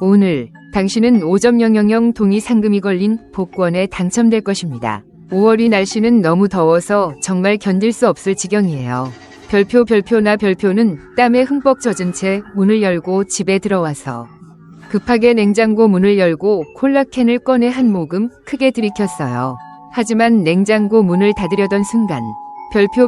오늘 당신은 5.000 동의 상금이 걸린 복권에 당첨될 것입니다. 5월이 날씨는 너무 더워서 정말 견딜 수 없을 지경이에요. 별표나 별표는 땀에 흠뻑 젖은 채 문을 열고 집에 들어와서 급하게 냉장고 문을 열고 콜라캔을 꺼내 한 모금 크게 들이켰어요. 하지만 냉장고 문을 닫으려던 순간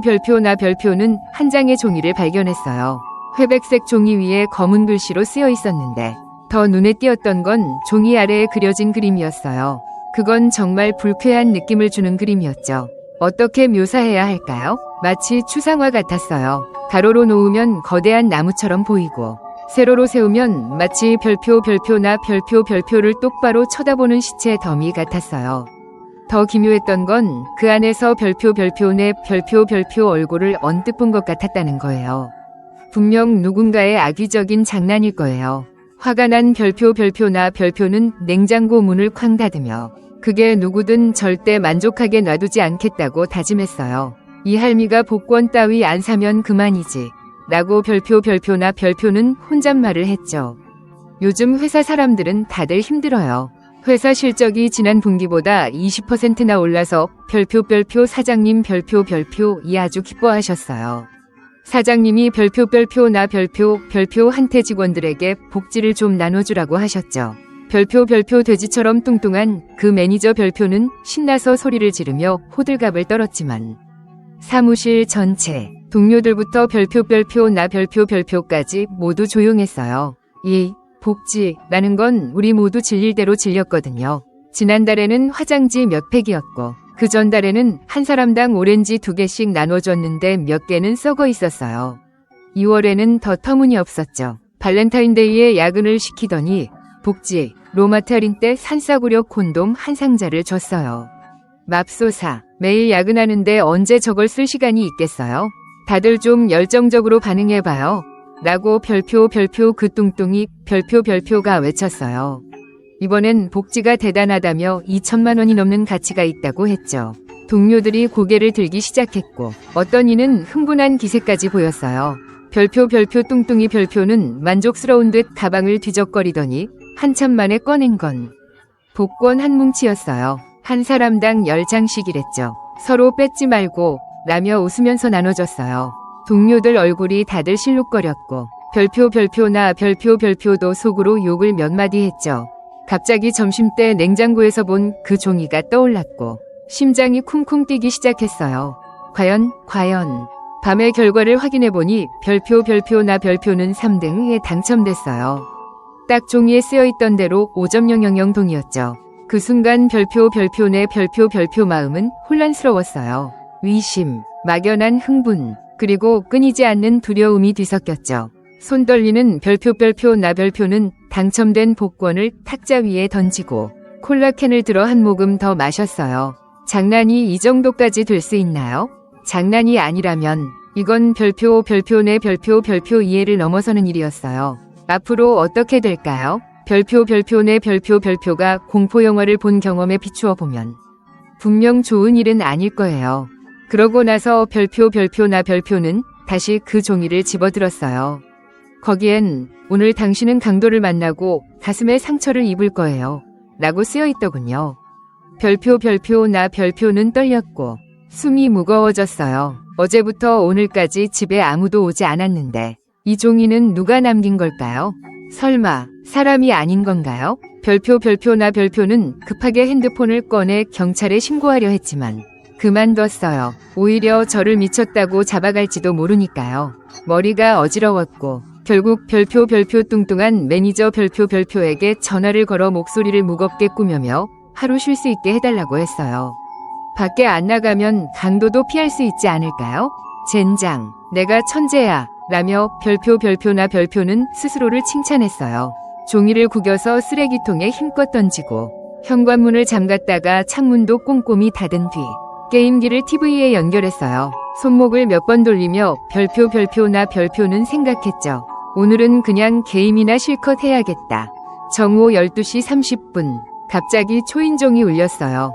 별표나 별표는 한 장의 종이를 발견했어요. 회백색 종이 위에 검은 글씨로 쓰여 있었는데 더 눈에 띄었던 건 종이 아래에 그려진 그림이었어요. 그건 정말 불쾌한 느낌을 주는 그림이었죠. 어떻게 묘사해야 할까요? 마치 추상화 같았어요. 가로로 놓으면 거대한 나무처럼 보이고 세로로 세우면 마치 별표나 별표를 똑바로 쳐다보는 시체 더미 같았어요. 더 기묘했던 건 그 안에서 별표네 별표 얼굴을 언뜻 본 것 같았다는 거예요. 분명 누군가의 악의적인 장난일 거예요. 화가 난 별표나 별표는 냉장고 문을 쾅 닫으며 그게 누구든 절대 만족하게 놔두지 않겠다고 다짐했어요. 이 할미가 복권 따위 안 사면 그만이지 라고 별표나 별표는 혼잣말을 했죠. 요즘 회사 사람들은 다들 힘들어요. 회사 실적이 지난 분기보다 20%나 올라서 별표 사장님 별표 이 아주 기뻐하셨어요. 사장님이 별표나 별표한테 직원들에게 복지를 좀 나눠주라고 하셨죠. 별표 돼지처럼 뚱뚱한 그 매니저 별표는 신나서 소리를 지르며 호들갑을 떨었지만 사무실 전체 동료들부터 별표나 별표까지 모두 조용했어요. 이 복지라는 건 우리 모두 질릴 대로 질렸거든요. 지난달에는 화장지 몇 팩이었고 그 전달에는 한 사람당 오렌지 2개씩 나눠줬는데 몇 개는 썩어 있었어요. 2월에는 더 터무니없었죠. 발렌타인데이에 야근을 시키더니 복지 로마트 할인 때 산싸구려 콘돔 한 상자를 줬어요. 맙소사, 매일 야근하는데 언제 저걸 쓸 시간이 있겠어요? 다들 좀 열정적으로 반응해봐요. 라고 별표 그 뚱뚱이 별표가 외쳤어요. 이번엔 복지가 대단하다며 2천만 원이 넘는 가치가 있다고 했죠. 동료들이 고개를 들기 시작했고 어떤 이는 흥분한 기색까지 보였어요. 별표 뚱뚱이 별표는 만족스러운 듯 가방을 뒤적거리더니 한참 만에 꺼낸 건 복권 한 뭉치였어요. 한 사람당 10장씩이랬죠. 서로 뺏지 말고 라며 웃으면서 나눠줬어요. 동료들 얼굴이 다들 실룩거렸고 별표나 별표도 속으로 욕을 몇 마디 했죠. 갑자기 점심때 냉장고에서 본 그 종이가 떠올랐고 심장이 쿵쿵 뛰기 시작했어요. 과연 밤의 결과를 확인해보니 별표나 별표는 3등에 당첨됐어요. 딱 종이에 쓰여있던 대로 5.000 동이었죠. 그 순간 별표네 별표 마음은 혼란스러웠어요. 위심, 막연한 흥분, 그리고 끊이지 않는 두려움이 뒤섞였죠. 손 떨리는 별표나 별표는 당첨된 복권을 탁자 위에 던지고 콜라캔을 들어 한 모금 더 마셨어요. 장난이 이 정도까지 될 수 있나요? 장난이 아니라면 이건 별표네 별표 이해를 넘어서는 일이었어요. 앞으로 어떻게 될까요? 별표네 별표가 공포영화를 본 경험에 비추어 보면 분명 좋은 일은 아닐 거예요. 그러고 나서 별표나 별표는 다시 그 종이를 집어들었어요. 거기엔 오늘 당신은 강도를 만나고 가슴에 상처를 입을 거예요. 라고 쓰여 있더군요. 별표나 별표는 떨렸고 숨이 무거워졌어요. 어제부터 오늘까지 집에 아무도 오지 않았는데 이 종이는 누가 남긴 걸까요? 설마 사람이 아닌 건가요? 별표나 별표는 급하게 핸드폰을 꺼내 경찰에 신고하려 했지만 그만뒀어요. 오히려 저를 미쳤다고 잡아갈지도 모르니까요. 머리가 어지러웠고 결국 별표 뚱뚱한 매니저 별표에게 전화를 걸어 목소리를 무겁게 꾸며며 하루 쉴 수 있게 해달라고 했어요. 밖에 안 나가면 강도도 피할 수 있지 않을까요? 젠장, 내가 천재야 라며 별표나 별표는 스스로를 칭찬했어요. 종이를 구겨서 쓰레기통에 힘껏 던지고 현관문을 잠갔다가 창문도 꼼꼼히 닫은 뒤 게임기를 TV에 연결했어요. 손목을 몇 번 돌리며 별표나 별표는 생각했죠. 오늘은 그냥 게임이나 실컷 해야겠다. 정오 12시 30분 갑자기 초인종이 울렸어요.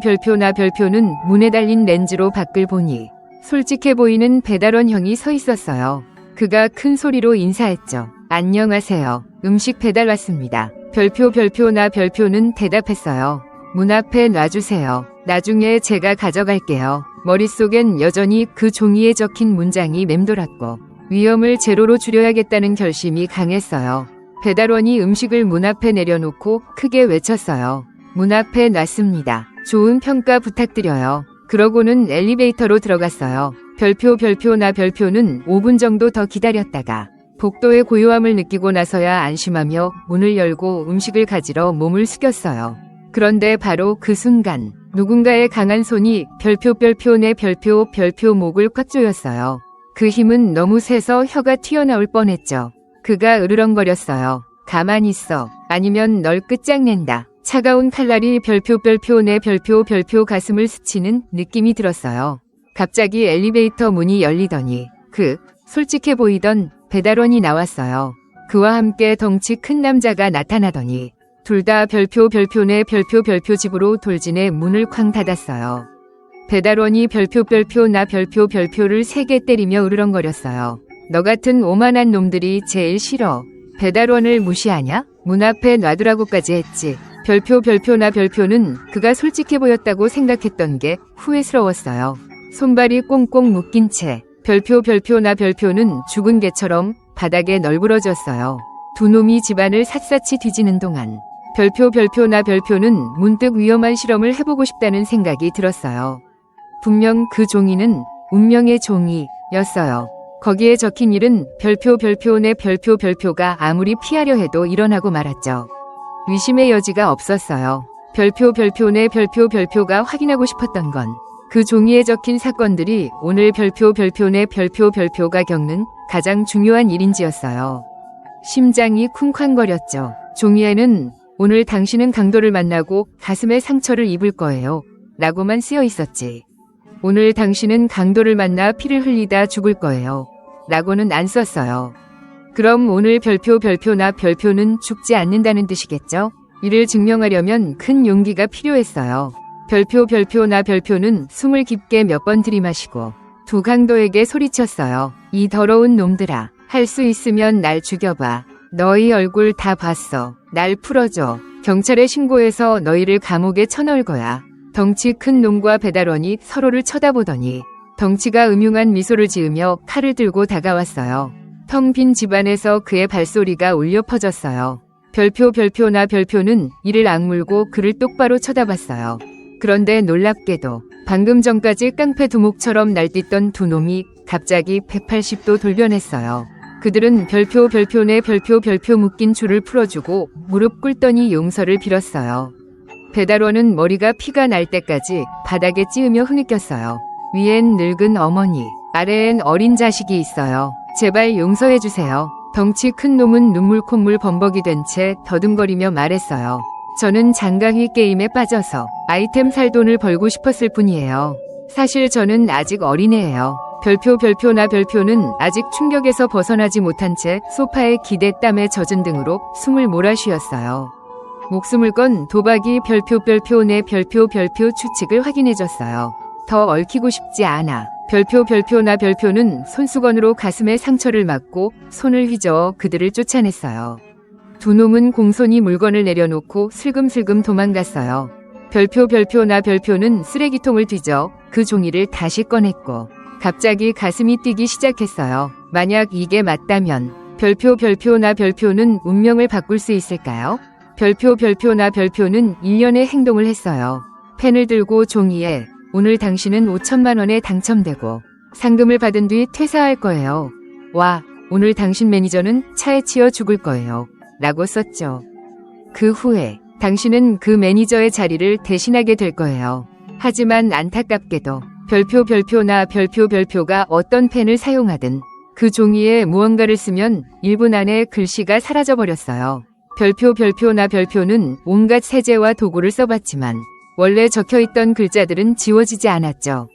별표나 별표는 문에 달린 렌즈로 밖을 보니 솔직해 보이는 배달원 형이 서 있었어요. 그가 큰 소리로 인사했죠. 안녕하세요. 음식 배달 왔습니다. 별표나 별표는 대답했어요. 문 앞에 놔주세요. 나중에 제가 가져갈게요. 머릿속엔 여전히 그 종이에 적힌 문장이 맴돌았고 위험을 제로로 줄여야겠다는 결심이 강했어요. 배달원이 음식을 문 앞에 내려놓고 크게 외쳤어요. 문 앞에 놨습니다. 좋은 평가 부탁드려요. 그러고는 엘리베이터로 들어갔어요. 별표나 별표는 5분 정도 더 기다렸다가 복도의 고요함을 느끼고 나서야 안심하며 문을 열고 음식을 가지러 몸을 숙였어요. 그런데 바로 그 순간 누군가의 강한 손이 별표의 별표 목을 꽉 조였어요. 그 힘은 너무 세서 혀가 튀어나올 뻔했죠. 그가 으르렁거렸어요. 가만히 있어. 아니면 널 끝장낸다. 차가운 칼날이 별표의 별표 가슴을 스치는 느낌이 들었어요. 갑자기 엘리베이터 문이 열리더니 솔직해 보이던 배달원이 나왔어요. 그와 함께 덩치 큰 남자가 나타나더니 둘 다 별표네 별표 집으로 돌진해 문을 쾅 닫았어요. 배달원이 별표를 3개 때리며 으르렁거렸어요. 너 같은 오만한 놈들이 제일 싫어. 배달원을 무시하냐? 문 앞에 놔두라고까지 했지. 별표는 그가 솔직해 보였다고 생각했던 게 후회스러웠어요. 손발이 꽁꽁 묶인 채 별표는 죽은 개처럼 바닥에 널브러졌어요. 두 놈이 집안을 샅샅이 뒤지는 동안 별표는 문득 위험한 실험을 해보고 싶다는 생각이 들었어요. 분명 그 종이는 운명의 종이였어요. 거기에 적힌 일은 별표네 별표가 아무리 피하려 해도 일어나고 말았죠. 의심의 여지가 없었어요. 별표네 별표가 확인하고 싶었던 건 그 종이에 적힌 사건들이 오늘 별표네 별표가 겪는 가장 중요한 일인지였어요. 심장이 쿵쾅거렸죠. 종이에는 오늘 당신은 강도를 만나고 가슴에 상처를 입을 거예요. 라고만 쓰여 있었지. 오늘 당신은 강도를 만나 피를 흘리다 죽을 거예요. 라고는 안 썼어요. 그럼 오늘 별표나 별표는 죽지 않는다는 뜻이겠죠? 이를 증명하려면 큰 용기가 필요했어요. 별표나 별표는 숨을 깊게 몇 번 들이마시고 두 강도에게 소리쳤어요. 이 더러운 놈들아, 할 수 있으면 날 죽여봐. 너희 얼굴 다 봤어. 날 풀어줘. 경찰에 신고해서 너희를 감옥에 쳐넣을 거야. 덩치 큰 놈과 배달원이 서로를 쳐다보더니 덩치가 음흉한 미소를 지으며 칼을 들고 다가왔어요. 텅 빈 집안에서 그의 발소리가 울려 퍼졌어요. 별표나 별표는 이를 악물고 그를 똑바로 쳐다봤어요. 그런데 놀랍게도 방금 전까지 깡패 두목처럼 날뛰던 두 놈이 갑자기 180도 돌변했어요. 그들은 별표네 별표 묶인 줄을 풀어주고 무릎 꿇더니 용서를 빌었어요. 배달원은 머리가 피가 날 때까지 바닥에 찌으며 흐느꼈어요. 위엔 늙은 어머니, 아래엔 어린 자식이 있어요. 제발 용서해주세요. 덩치 큰 놈은 눈물 콧물 범벅이 된 채 더듬거리며 말했어요. 저는 장가휘 게임에 빠져서 아이템 살 돈을 벌고 싶었을 뿐이에요. 사실 저는 아직 어린애예요. 별표나 별표는 아직 충격에서 벗어나지 못한 채 소파에 기대 땀에 젖은 등으로 숨을 몰아쉬었어요. 목숨을 건 도박이 별표네 별표 추측을 확인해줬어요. 더 얽히고 싶지 않아. 별표나 별표는 손수건으로 가슴에 상처를 맞고 손을 휘저어 그들을 쫓아냈어요. 두 놈은 공손히 물건을 내려놓고 슬금슬금 도망갔어요. 별표나 별표는 쓰레기통을 뒤져 그 종이를 다시 꺼냈고 갑자기 가슴이 뛰기 시작했어요. 만약 이게 맞다면 별표나 별표는 운명을 바꿀 수 있을까요? 별표나 별표는 일련의 행동을 했어요. 펜을 들고 종이에 오늘 당신은 5천만 원에 당첨되고 상금을 받은 뒤 퇴사할 거예요. 와, 오늘 당신 매니저는 차에 치여 죽을 거예요. 라고 썼죠. 그 후에 당신은 그 매니저의 자리를 대신하게 될 거예요. 하지만 안타깝게도 별표나 별표가 어떤 펜을 사용하든 그 종이에 무언가를 쓰면 1분 안에 글씨가 사라져버렸어요. 별표나 별표는 온갖 세제와 도구를 써봤지만 원래 적혀있던 글자들은 지워지지 않았죠.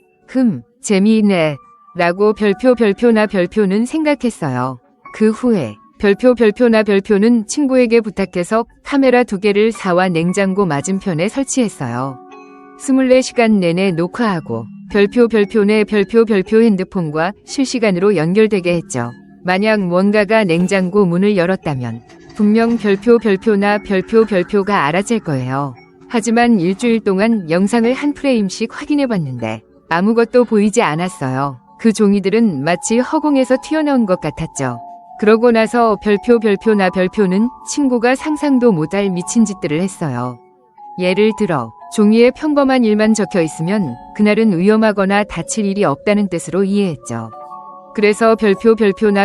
재미있네. 라고 별표나 별표는 생각했어요. 그 후에 별표나 별표는 친구에게 부탁해서 카메라 2개를 사와 냉장고 맞은편에 설치했어요. 24시간 내내 녹화하고 별표네 별표 핸드폰과 실시간으로 연결되게 했죠. 만약 뭔가가 냉장고 문을 열었다면 분명 별표나 별표가 알아챌 거예요. 하지만 일주일 동안 영상을 한 프레임씩 확인해봤는데 아무것도 보이지 않았어요. 그 종이들은 마치 허공에서 튀어나온 것 같았죠. 그러고 나서 별표는 친구가 상상도 못할 미친 짓들을 했어요. 예를 들어 종이에 평범한 일만 적혀 있으면 그날은 위험하거나 다칠 일이 없다는 뜻으로 이해했죠. 그래서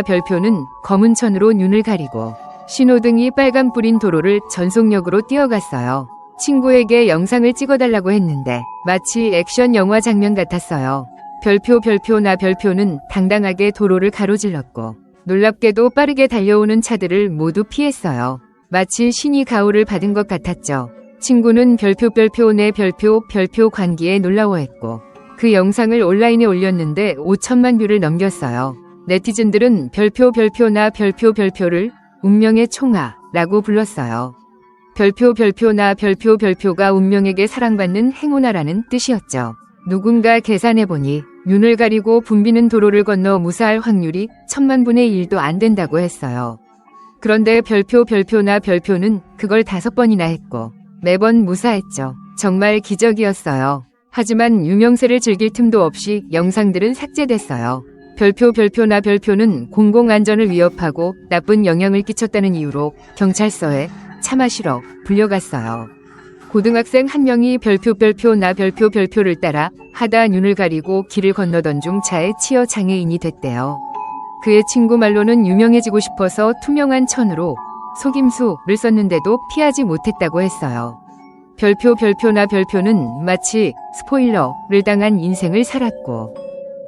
별표는 검은 천으로 눈을 가리고 신호등이 빨간 불인 도로를 전속력으로 뛰어갔어요. 친구에게 영상을 찍어달라고 했는데 마치 액션 영화 장면 같았어요. 별표는 당당하게 도로를 가로질렀고 놀랍게도 빠르게 달려오는 차들을 모두 피했어요. 마치 신이 가호를 받은 것 같았죠. 친구는 별표 관기에 놀라워했고 그 영상을 온라인에 올렸는데 5천만 뷰를 넘겼어요. 네티즌들은 별표를 운명의 총아라고 불렀어요. 별표가 운명에게 사랑받는 행운아라는 뜻이었죠. 누군가 계산해보니 눈을 가리고 붐비는 도로를 건너 무사할 확률이 1000만분의 1도 안 된다고 했어요. 그런데 별표는 그걸 5번이나 했고 매번 무사했죠. 정말 기적이었어요. 하지만 유명세를 즐길 틈도 없이 영상들은 삭제됐어요. 별표는 공공안전을 위협하고 나쁜 영향을 끼쳤다는 이유로 경찰서에 차 마시러 불려갔어요. 고등학생 한 명이 별표를 따라 하다 눈을 가리고 길을 건너던 중 차에 치여 장애인이 됐대요. 그의 친구 말로는 유명해지고 싶어서 투명한 천으로 속임수를 썼는데도 피하지 못했다고 했어요. 별표는 마치 스포일러를 당한 인생을 살았고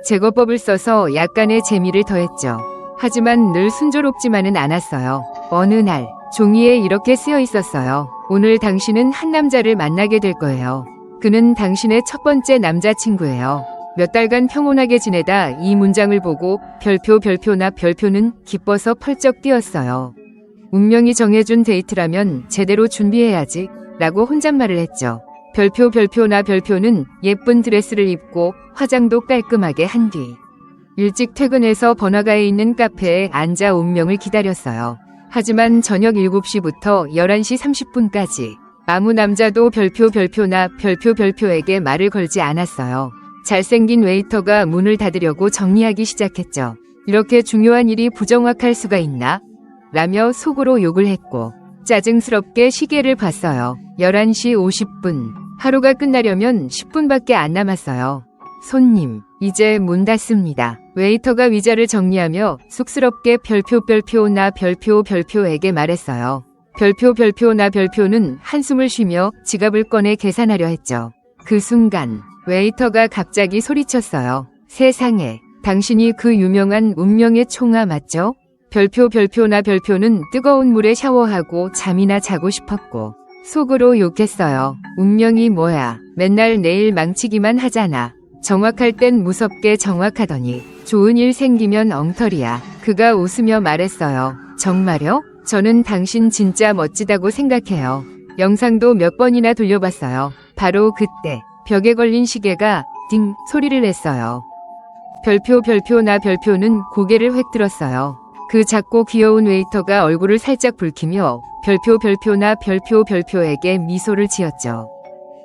제거법을 써서 약간의 재미를 더했죠. 하지만 늘 순조롭지만은 않았어요. 어느 날 종이에 이렇게 쓰여 있었어요. 오늘 당신은 한 남자를 만나게 될 거예요. 그는 당신의 첫 번째 남자친구예요. 몇 달간 평온하게 지내다 이 문장을 보고 별표는 기뻐서 펄쩍 뛰었어요. 운명이 정해준 데이트라면 제대로 준비해야지 라고 혼잣말을 했죠. 별표는 예쁜 드레스를 입고 화장도 깔끔하게 한 뒤 일찍 퇴근해서 번화가에 있는 카페에 앉아 운명을 기다렸어요. 하지만 저녁 7시부터 11시 30분까지 아무 남자도 별표에게 말을 걸지 않았어요. 잘생긴 웨이터가 문을 닫으려고 정리하기 시작했죠. 이렇게 중요한 일이 부정확할 수가 있나? 라며 속으로 욕을 했고 짜증스럽게 시계를 봤어요. 11시 50분. 하루가 끝나려면 10분밖에 안 남았어요. 손님, 이제 문 닫습니다. 웨이터가 위자를 정리하며 쑥스럽게 별표에게 말했어요. 별표는 한숨을 쉬며 지갑을 꺼내 계산하려 했죠. 그 순간 웨이터가 갑자기 소리쳤어요. 세상에, 당신이 그 유명한 운명의 총아 맞죠? 별표는 뜨거운 물에 샤워하고 잠이나 자고 싶었고 속으로 욕했어요. 운명이 뭐야, 맨날 내일 망치기만 하잖아. 정확할 땐 무섭게 정확하더니 좋은 일 생기면 엉터리야. 그가 웃으며 말했어요. 정말요? 저는 당신 진짜 멋지다고 생각해요. 영상도 몇 번이나 돌려봤어요. 바로 그때 벽에 걸린 시계가 띵 소리를 냈어요. 별표는 고개를 획 들었어요. 그 작고 귀여운 웨이터가 얼굴을 살짝 붉히며 별표에게 미소를 지었죠.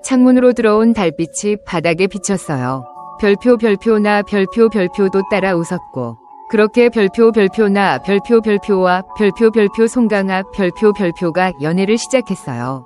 창문으로 들어온 달빛이 바닥에 비쳤어요. 별표도 따라 웃었고 그렇게 별표와 별표 송강아 별표가 연애를 시작했어요.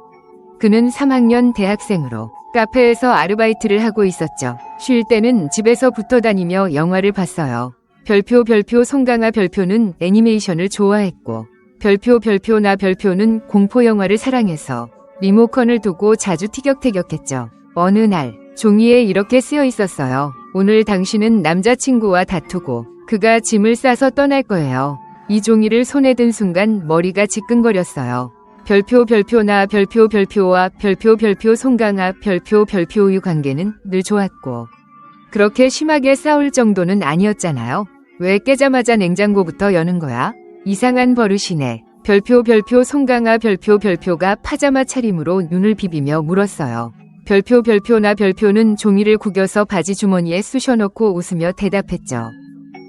그는 3학년 대학생으로 카페에서 아르바이트를 하고 있었죠. 쉴 때는 집에서 붙어 다니며 영화를 봤어요. 별표 송강아 별표는 애니메이션을 좋아했고 별표는 공포영화를 사랑해서 리모컨을 두고 자주 티격태격했죠. 어느 날 종이에 이렇게 쓰여 있었어요. 오늘 당신은 남자친구와 다투고 그가 짐을 싸서 떠날 거예요. 이 종이를 손에 든 순간 머리가 지끈거렸어요. 별표와 별표 송강아 별표의 관계는 늘 좋았고 그렇게 심하게 싸울 정도는 아니었잖아요. 왜 깨자마자 냉장고부터 여는 거야? 이상한 버릇이네. 별표 송강아 별표가 파자마 차림으로 눈을 비비며 물었어요. 별표는 종이를 구겨서 바지 주머니에 쑤셔넣고 웃으며 대답했죠.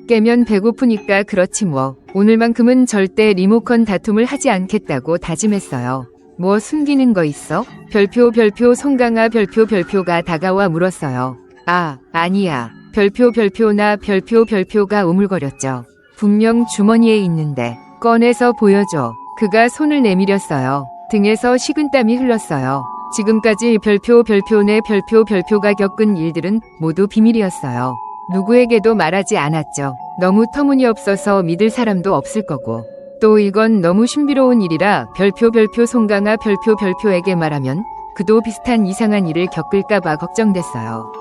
깨면 배고프니까 그렇지 뭐. 오늘만큼은 절대 리모컨 다툼을 하지 않겠다고 다짐했어요. 뭐 숨기는 거 있어? 별표 송강아 별표가 다가와 물었어요. 아니야. 별표나 별표가 우물거렸죠. 분명 주머니에 있는데 꺼내서 보여줘. 그가 손을 내밀었어요. 등에서 식은땀이 흘렀어요. 지금까지 별표네 별표가 겪은 일들은 모두 비밀이었어요. 누구에게도 말하지 않았죠. 너무 터무니없어서 믿을 사람도 없을 거고. 또 이건 너무 신비로운 일이라 별표 송강아 별표에게 말하면 그도 비슷한 이상한 일을 겪을까봐 걱정됐어요.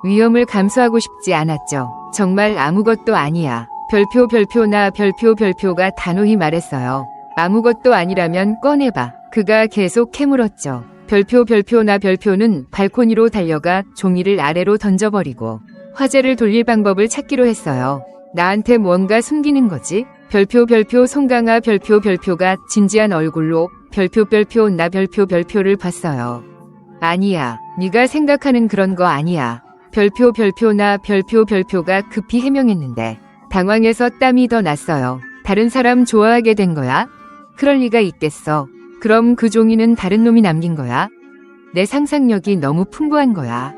위험을 감수하고 싶지 않았죠. 정말 아무것도 아니야. 별표나 별표가 단호히 말했어요. 아무것도 아니라면 꺼내봐. 그가 계속 캐물었죠. 별표나 별표는 발코니로 달려가 종이를 아래로 던져버리고 화제를 돌릴 방법을 찾기로 했어요. 나한테 뭔가 숨기는 거지? 별표 송강아 별표가 진지한 얼굴로 나 별표를 봤어요. 아니야. 네가 생각하는 그런 거 아니야. 별표나 별표가 급히 해명했는데 당황해서 땀이 더 났어요. 다른 사람 좋아하게 된 거야? 그럴 리가 있겠어. 그럼 그 종이는 다른 놈이 남긴 거야? 내 상상력이 너무 풍부한 거야.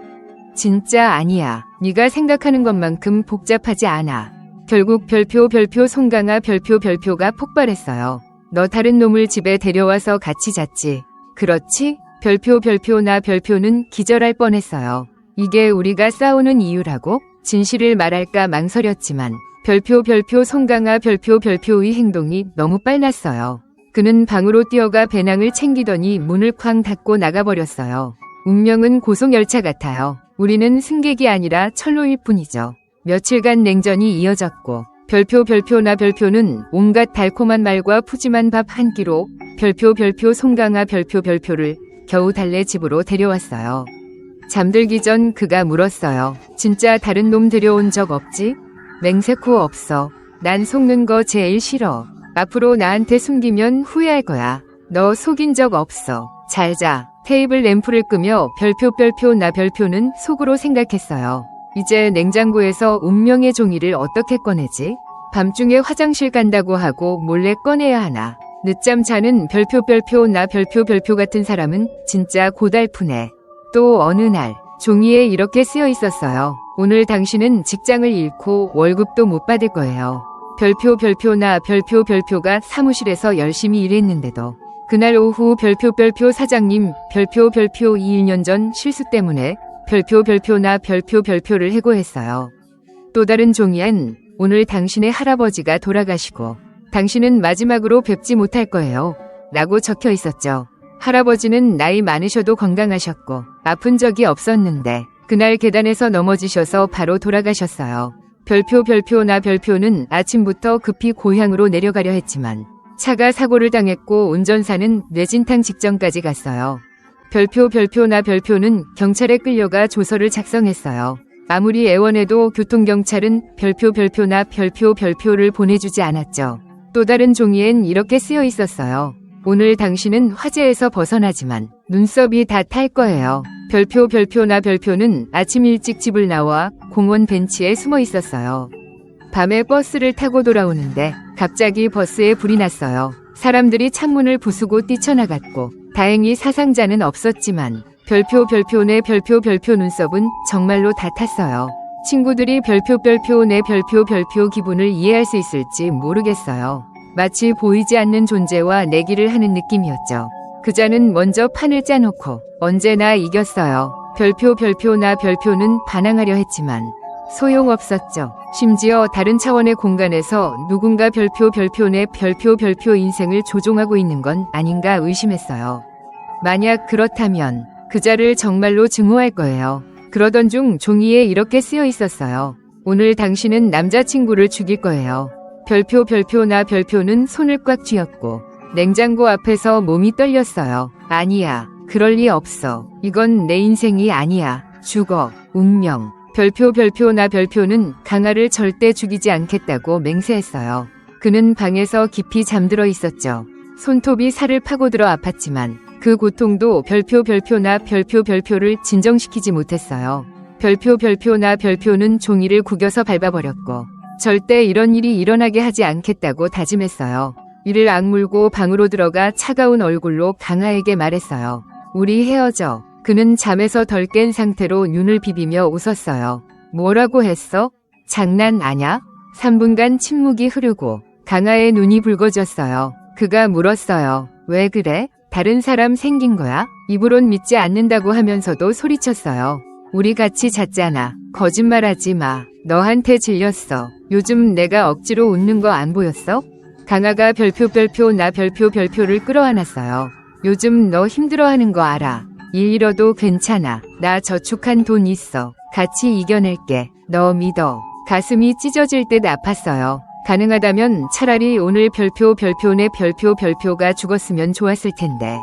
진짜 아니야. 네가 생각하는 것만큼 복잡하지 않아. 결국 별표 송강아 별표가 폭발했어요. 너 다른 놈을 집에 데려와서 같이 잤지. 그렇지? 별표나 별표는 기절할 뻔했어요. 이게 우리가 싸우는 이유라고? 진실을 말할까 망설였지만 별표 송강아 별표의 행동이 너무 빨랐어요. 그는 방으로 뛰어가 배낭을 챙기더니 문을 쾅 닫고 나가버렸어요. 운명은 고속열차 같아요. 우리는 승객이 아니라 철로일 뿐이죠. 며칠간 냉전이 이어졌고 별표나 별표는 온갖 달콤한 말과 푸짐한 밥 한 끼로 별표 송강아 별표를 겨우 달래 집으로 데려왔어요. 잠들기 전 그가 물었어요. 진짜 다른 놈 데려온 적 없지? 맹세코 없어. 난 속는 거 제일 싫어. 앞으로 나한테 숨기면 후회할 거야. 너 속인 적 없어. 잘 자. 테이블 램프를 끄며 별표나 별표는 속으로 생각했어요. 이제 냉장고에서 운명의 종이를 어떻게 꺼내지? 밤중에 화장실 간다고 하고 몰래 꺼내야 하나? 늦잠 자는 별표나 별표 같은 사람은 진짜 고달프네. 또 어느 날 종이에 이렇게 쓰여 있었어요. 오늘 당신은 직장을 잃고 월급도 못 받을 거예요. 별표나 별표가 사무실에서 열심히 일했는데도 그날 오후 별표 사장님 별표 2년 전 실수 때문에 별표나 별표를 해고했어요. 또 다른 종이엔 오늘 당신의 할아버지가 돌아가시고 당신은 마지막으로 뵙지 못할 거예요. 라고 적혀 있었죠. 할아버지는 나이 많으셔도 건강하셨고 아픈 적이 없었는데 그날 계단에서 넘어지셔서 바로 돌아가셨어요. 별표나 별표는 아침부터 급히 고향으로 내려가려 했지만 차가 사고를 당했고 운전사는 뇌진탕 직전까지 갔어요. 별표나 별표는 경찰에 끌려가 조서를 작성했어요. 아무리 애원해도 교통경찰은 별표나 별표를 보내주지 않았죠. 또 다른 종이엔 이렇게 쓰여 있었어요. 오늘 당신은 화재에서 벗어나지만 눈썹이 다 탈 거예요. 별표나 별표는 아침 일찍 집을 나와 공원 벤치에 숨어 있었어요. 밤에 버스를 타고 돌아오는데 갑자기 버스에 불이 났어요. 사람들이 창문을 부수고 뛰쳐나갔고 다행히 사상자는 없었지만 별표네 별표 눈썹은 정말로 다 탔어요. 친구들이 별표네 별표 기분을 이해할 수 있을지 모르겠어요. 마치 보이지 않는 존재와 내기를 하는 느낌이었죠. 그자는 먼저 판을 짜놓고 언제나 이겼어요. 별표나 별표는 반항하려 했지만 소용없었죠. 심지어 다른 차원의 공간에서 누군가 별표네 별표 인생을 조종하고 있는 건 아닌가 의심했어요. 만약 그렇다면 그자를 정말로 증오할 거예요. 그러던 중 종이에 이렇게 쓰여 있었어요. 오늘 당신은 남자친구를 죽일 거예요. 별표나 별표는 손을 꽉 쥐었고 냉장고 앞에서 몸이 떨렸어요. 아니야. 그럴 리 없어. 이건 내 인생이 아니야. 죽어. 운명. 별표나 별표는 강아를 절대 죽이지 않겠다고 맹세했어요. 그는 방에서 깊이 잠들어 있었죠. 손톱이 살을 파고들어 아팠지만 그 고통도 별표나 별표를 진정시키지 못했어요. 별표나 별표는 종이를 구겨서 밟아버렸고 절대 이런 일이 일어나게 하지 않겠다고 다짐했어요. 이를 악물고 방으로 들어가 차가운 얼굴로 강아에게 말했어요. 우리 헤어져. 그는 잠에서 덜 깬 상태로 눈을 비비며 웃었어요. 뭐라고 했어? 장난 아냐? 3분간 침묵이 흐르고 강아의 눈이 붉어졌어요. 그가 물었어요. 왜 그래? 다른 사람 생긴 거야? 입으론 믿지 않는다고 하면서도 소리쳤어요. 우리 같이 잤잖아. 거짓말하지 마. 너한테 질렸어. 요즘 내가 억지로 웃는 거 안 보였어? 강아가 별표 나 별표를 끌어안았어요. 요즘 너 힘들어하는 거 알아. 일 잃어도 괜찮아. 나 저축한 돈 있어. 같이 이겨낼게. 너 믿어. 가슴이 찢어질 듯 아팠어요. 가능하다면 차라리 오늘 별표네 별표가 죽었으면 좋았을 텐데.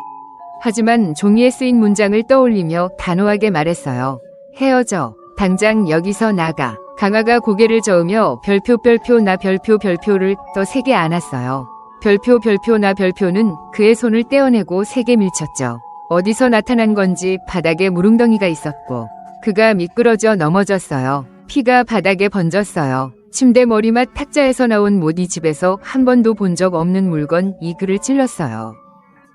하지만 종이에 쓰인 문장을 떠올리며 단호하게 말했어요. 헤어져. 당장 여기서 나가. 강아가 고개를 저으며 별표 나 별표를 더 세게 안았어요. 별표 나 별표는 그의 손을 떼어내고 세게 밀쳤죠. 어디서 나타난 건지 바닥에 무릉덩이가 있었고 그가 미끄러져 넘어졌어요. 피가 바닥에 번졌어요. 침대 머리맡 탁자에서 나온 못 이 집에서 한 번도 본 적 없는 물건 이 글을 찔렀어요.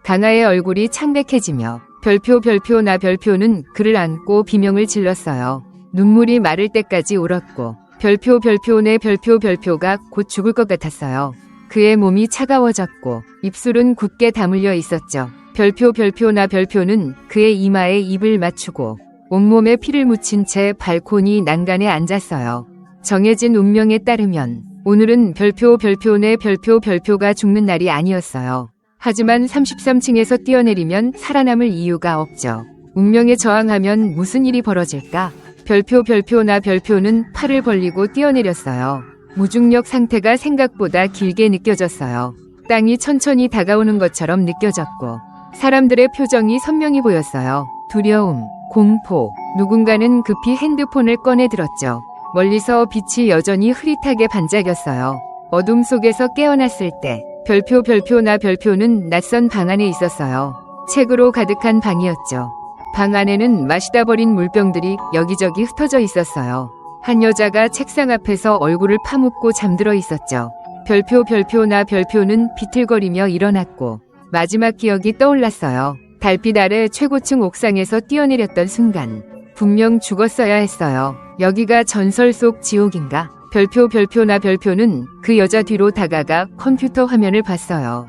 강아의 얼굴이 창백해지며 별표 나 별표는 그를 안고 비명을 질렀어요. 눈물이 마를 때까지 울었고 별표네 별표가 곧 죽을 것 같았어요. 그의 몸이 차가워졌고 입술은 굳게 다물려 있었죠. 별표 나 별표는 그의 이마에 입을 맞추고 온몸에 피를 묻힌 채 발코니 난간에 앉았어요. 정해진 운명에 따르면 오늘은 별표네 별표가 죽는 날이 아니었어요. 하지만 33층에서 뛰어내리면 살아남을 이유가 없죠. 운명에 저항하면 무슨 일이 벌어질까? 별표 나 별표는 팔을 벌리고 뛰어내렸어요. 무중력 상태가 생각보다 길게 느껴졌어요. 땅이 천천히 다가오는 것처럼 느껴졌고 사람들의 표정이 선명히 보였어요. 두려움, 공포, 누군가는 급히 핸드폰을 꺼내 들었죠. 멀리서 빛이 여전히 흐릿하게 반짝였어요. 어둠 속에서 깨어났을 때 별표 나 별표는 낯선 방 안에 있었어요. 책으로 가득한 방이었죠. 방 안에는 마시다 버린 물병들이 여기저기 흩어져 있었어요. 한 여자가 책상 앞에서 얼굴을 파묻고 잠들어 있었죠. 별표 나 별표는 비틀거리며 일어났고 마지막 기억이 떠올랐어요. 달빛 아래 최고층 옥상에서 뛰어내렸던 순간 분명 죽었어야 했어요. 여기가 전설 속 지옥인가? 별표 나 별표는 그 여자 뒤로 다가가 컴퓨터 화면을 봤어요.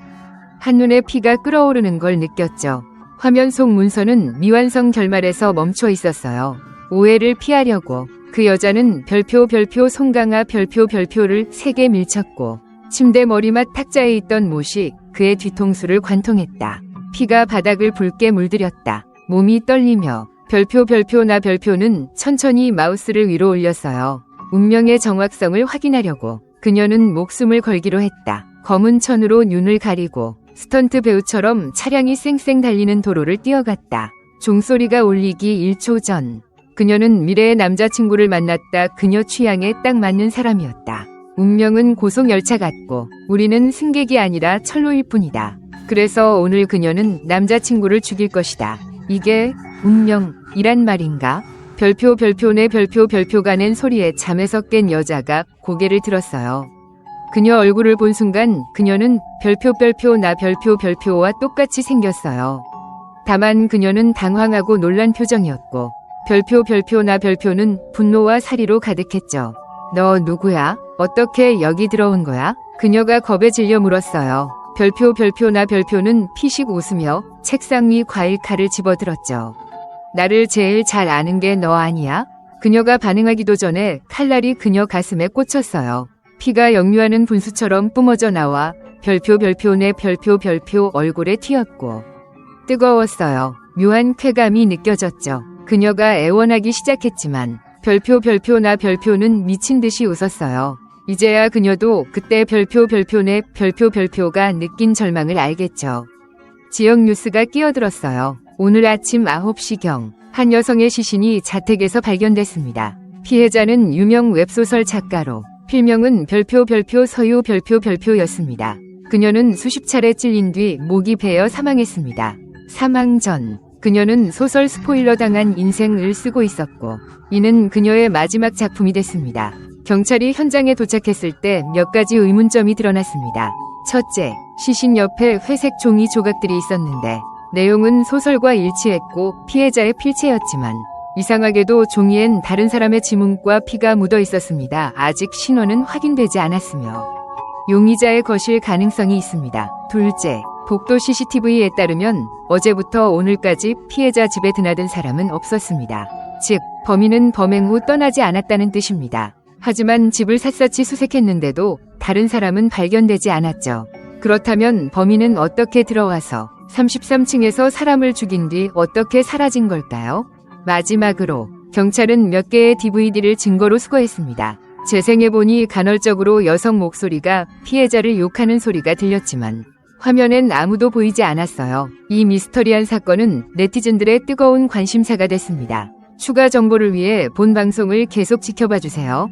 한눈에 피가 끓어오르는 걸 느꼈죠. 화면 속 문서는 미완성 결말에서 멈춰 있었어요. 오해를 피하려고 그 여자는 별표 송강아 별표를 세게 밀쳤고 침대 머리맡 탁자에 있던 못이 그의 뒤통수를 관통했다. 피가 바닥을 붉게 물들였다. 몸이 떨리며 별표 나 별표는 천천히 마우스를 위로 올렸어요. 운명의 정확성을 확인하려고 그녀는 목숨을 걸기로 했다. 검은 천으로 눈을 가리고 스턴트 배우처럼 차량이 쌩쌩 달리는 도로를 뛰어갔다. 종소리가 울리기 1초 전 그녀는 미래의 남자친구를 만났다. 그녀 취향에 딱 맞는 사람이었다. 운명은 고속열차 같고 우리는 승객이 아니라 철로일 뿐이다. 그래서 오늘 그녀는 남자친구를 죽일 것이다. 이게 운명이란 말인가? 별표네 별표가 낸 소리에 잠에서 깬 여자가 고개를 들었어요. 그녀 얼굴을 본 순간 그녀는 별표 나 별표와 똑같이 생겼어요. 다만 그녀는 당황하고 놀란 표정이었고 별표 나 별표는 분노와 사리로 가득했죠. 너 누구야? 어떻게 여기 들어온 거야? 그녀가 겁에 질려 물었어요. 별표 나 별표는 피식 웃으며 책상 위 과일 칼을 집어들었죠. 나를 제일 잘 아는 게 너 아니야? 그녀가 반응하기도 전에 칼날이 그녀 가슴에 꽂혔어요. 피가 역류하는 분수처럼 뿜어져 나와 별표네 별표 얼굴에 튀었고 뜨거웠어요. 묘한 쾌감이 느껴졌죠. 그녀가 애원하기 시작했지만 별표 나 별표는 미친 듯이 웃었어요. 이제야 그녀도 그때 별표네 별표가 느낀 절망을 알겠죠. 지역 뉴스가 끼어들었어요. 오늘 아침 9시경 한 여성의 시신이 자택에서 발견됐습니다. 피해자는 유명 웹소설 작가로 필명은 별표 서유 별표였습니다. 그녀는 수십 차례 찔린 뒤 목이 베어 사망했습니다. 사망 전 그녀는 소설 스포일러 당한 인생을 쓰고 있었고 이는 그녀의 마지막 작품이 됐습니다. 경찰이 현장에 도착했을 때 몇 가지 의문점이 드러났습니다. 첫째, 시신 옆에 회색 종이 조각들이 있었는데 내용은 소설과 일치했고 피해자의 필체였지만 이상하게도 종이엔 다른 사람의 지문과 피가 묻어 있었습니다. 아직 신원은 확인되지 않았으며 용의자의 것일 가능성이 있습니다. 둘째, 복도 CCTV에 따르면 어제부터 오늘까지 피해자 집에 드나든 사람은 없었습니다. 즉, 범인은 범행 후 떠나지 않았다는 뜻입니다. 하지만 집을 샅샅이 수색했는데도 다른 사람은 발견되지 않았죠. 그렇다면 범인은 어떻게 들어와서 33층에서 사람을 죽인 뒤 어떻게 사라진 걸까요? 마지막으로 경찰은 몇 개의 DVD를 증거로 수거했습니다. 재생해보니 간헐적으로 여성 목소리가 피해자를 욕하는 소리가 들렸지만 화면엔 아무도 보이지 않았어요. 이 미스터리한 사건은 네티즌들의 뜨거운 관심사가 됐습니다. 추가 정보를 위해 본 방송을 계속 지켜봐 주세요.